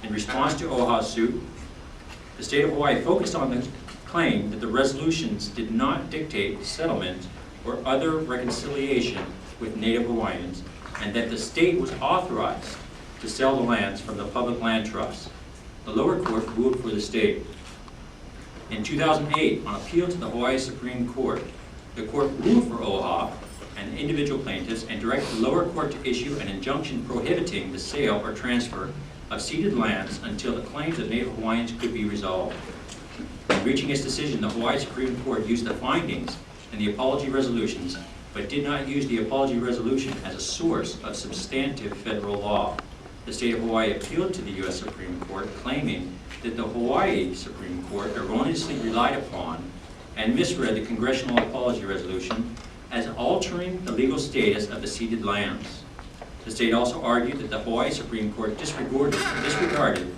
In response to OHA's suit, the state of Hawaii focused on the claim that the resolutions did not dictate settlement or other reconciliation with Native Hawaiians, and that the state was authorized to sell the lands from the public land trust. The lower court ruled for the state. In 2008, on appeal to the Hawaii Supreme Court, the court ruled for OHA and the individual plaintiffs and directed the lower court to issue an injunction prohibiting the sale or transfer of ceded lands until the claims of Native Hawaiians could be resolved. In reaching its decision, the Hawaii Supreme Court used the findings in the apology resolutions, but did not use the apology resolution as a source of substantive federal law. The state of Hawaii appealed to the U.S. Supreme Court, claiming that the Hawaii Supreme Court erroneously relied upon and misread the congressional apology resolution as altering the legal status of the ceded lands. The state also argued that the Hawaii Supreme Court disregarded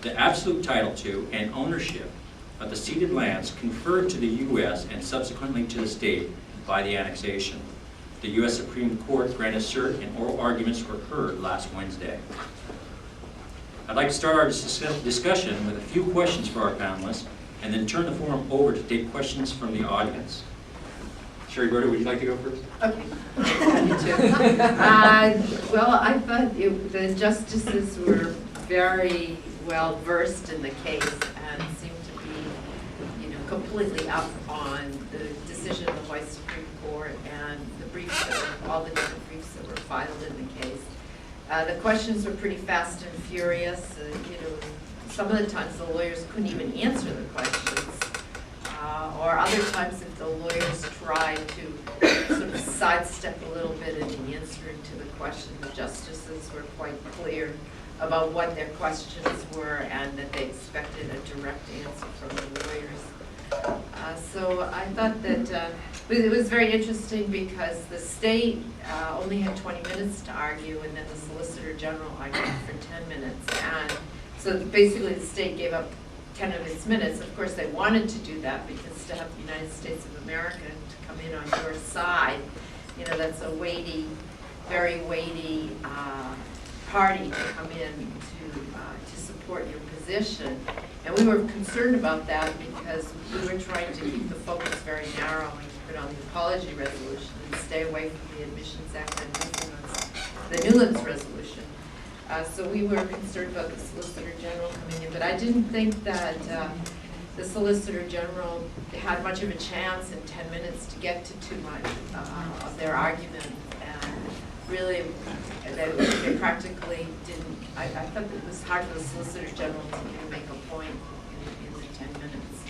the absolute title to and ownership of the ceded lands conferred to the U.S. and subsequently to the state by the annexation. The U.S. Supreme Court granted cert and oral arguments were heard last Wednesday. I'd like to start our discussion with a few questions for our panelists and then turn the forum over to take questions from the audience. Sherry Berta, would you like to go first? Okay. Well, I thought the justices were very well versed in the case and seemed to be, completely up on the decision of the Hawaii Supreme Court and the briefs all the different briefs that were filed in the case. The questions were pretty fast and furious. Some of the times the lawyers couldn't even answer the questions. Or other times if the lawyers tried to sort of sidestep a little bit in the answering to the question, the justices were quite clear about what their questions were and that they expected a direct answer from the lawyers. So I thought that it was very interesting because the state only had 20 minutes to argue, and then the Solicitor General argued for 10 minutes. And so basically the state gave up 10 of its minutes. Of course, they wanted to do that because to have the United States of America to come in on your side, that's a weighty, very weighty party to come in to support your position. And we were concerned about that because we were trying to keep the focus very narrow and keep it on the apology resolution and stay away from the Admissions Act and the Newlands resolution. So we were concerned about the Solicitor General coming in, but I didn't think that the Solicitor General had much of a chance in 10 minutes to get to too much of their argument, and really they practically didn't. I thought it was hard for the Solicitor General to even make a point in the 10 minutes.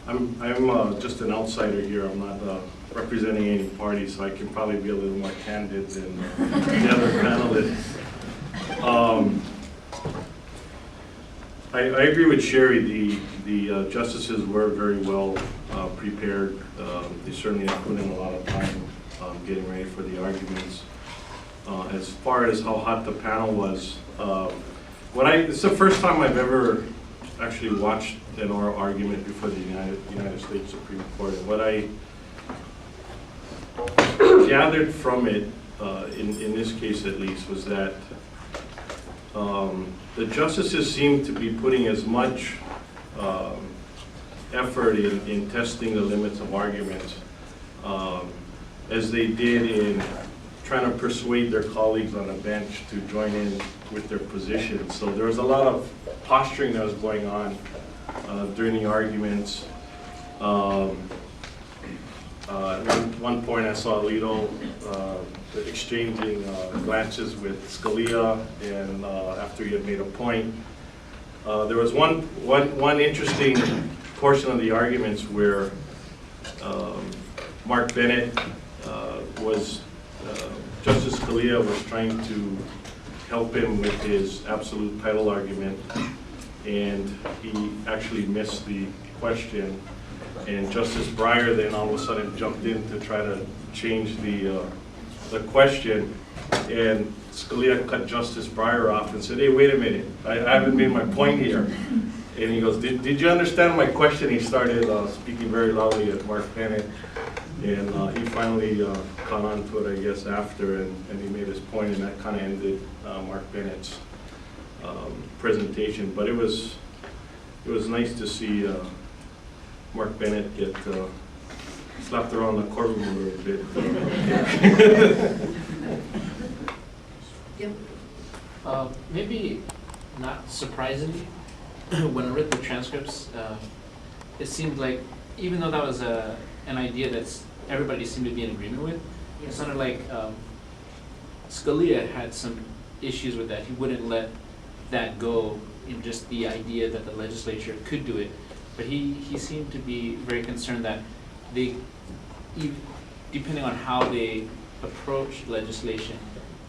I'm just an outsider here. I'm not representing any party, so I can probably be a little more candid than the other panelists. I agree with Sherry. The justices were very well prepared. They certainly have put in a lot of time getting ready for the arguments. As far as how hot the panel was, it's the first time I've ever actually watched an oral argument before the United States Supreme Court. And what I gathered from it, in this case at least, was that the justices seem to be putting as much effort in testing the limits of argument as they did in trying to persuade their colleagues on the bench to join in with their position. So there was a lot of posturing that was going on during the arguments. At one point I saw Alito exchanging glances with Scalia, and after he had made a point. There was one interesting portion of the arguments where Mark Bennett Justice Scalia was trying to help him with his absolute title argument, and he actually missed the question, and Justice Breyer then all of a sudden jumped in to try to change the question, and Scalia cut Justice Breyer off and said, "Hey, wait a minute, I haven't made my point here." And he goes, did you understand my question? He started speaking very loudly at Mark Bennett, and he finally caught on to it, I guess, after, and he made his point, and that kind of ended Mark Bennett's presentation, but it was nice to see Mark Bennett get slapped around the courtroom a little bit. Yep. Maybe not surprisingly, when I read the transcripts, it seemed like, even though that was an idea that everybody seemed to be in agreement with, it sounded like Scalia had some issues with that. He wouldn't let that go in just the idea that the legislature could do it. But he seemed to be very concerned that depending on how they approach legislation,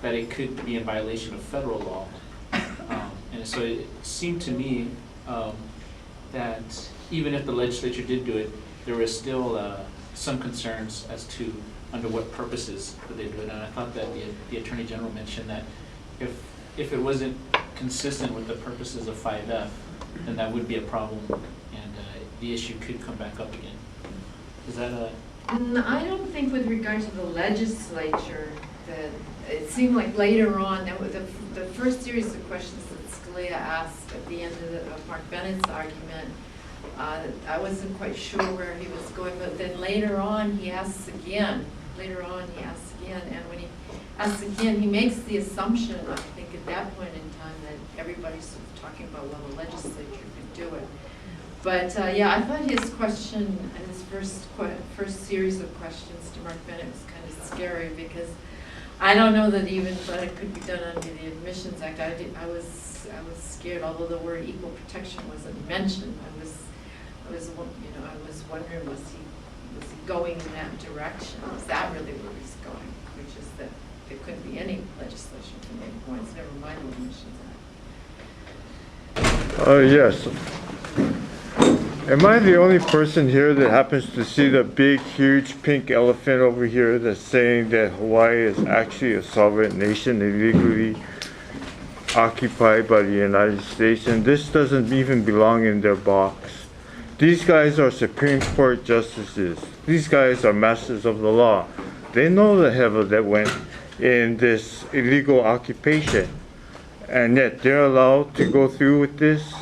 that it could be in violation of federal law. And so it seemed to me that even if the legislature did do it, there was still some concerns as to under what purposes would they do it. And I thought that the Attorney General mentioned that if it wasn't consistent with the purposes of 5F, then that would be a problem, and the issue could come back up again. Is that a... I don't think with regard to the legislature that it seemed like later on, that was the first series of questions that Scalia asked at the end of Mark Bennett's argument, I wasn't quite sure where he was going, but then later on he asks again. And when he asks again, he makes the assumption, I think at that point in time, that everybody's sort of talking about, well, the legislature could do it. But yeah, I thought his question, his first series of questions to Mark Bennett was kind of scary, because I don't know that even that it could be done under the Admissions Act. I was scared, although the word equal protection wasn't mentioned. I was wondering, was he going in that direction? Is that really where he's going? Which is that there couldn't be any legislation from any points, never mind the Admissions Act. Yes. Am I the only person here that happens to see the big, huge pink elephant over here that's saying that Hawaii is actually a sovereign nation illegally occupied by the United States, and this doesn't even belong in their box? These guys are Supreme Court justices. These guys are masters of the law. They know the hell that went in this illegal occupation, and yet they're allowed to go through with this.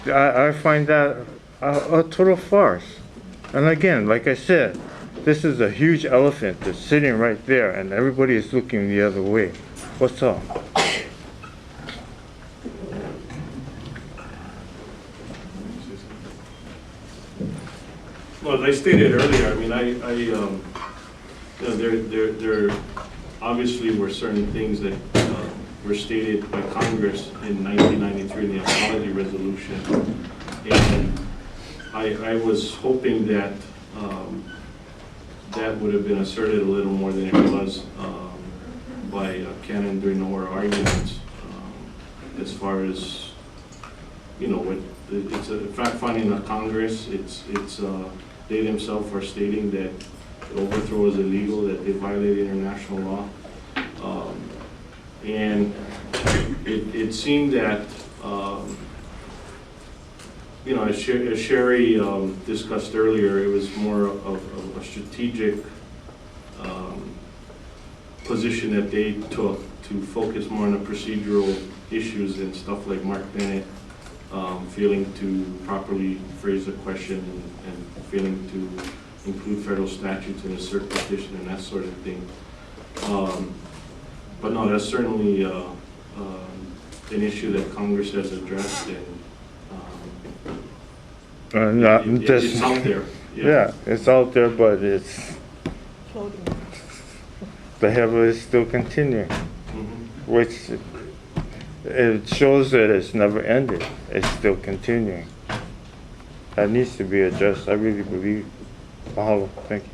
I find that a total farce. And again, like I said, this is a huge elephant that's sitting right there, and everybody is looking the other way. What's up? Well, as I stated earlier, I mean, there obviously were certain things that were stated by Congress in 1993 in the apology resolution, and I was hoping that that would have been asserted a little more than it was by Cannon during our arguments, as far as, you know, what it's a fact-finding of Congress. They themselves are stating that the overthrow is illegal, that they violate international law. And it seemed that, you know, as Sherry discussed earlier, it was more of a strategic position that they took to focus more on the procedural issues and stuff like Mark Bennett failing to properly phrase the question and failing to include federal statutes in a cert petition and that sort of thing. But no, that's certainly an issue that Congress has addressed, and it's out there. Yeah, it's out there, but it's the hell is still continuing, which it shows that it's never ended. It's still continuing. That needs to be addressed, I really believe. Mahalo, thank you.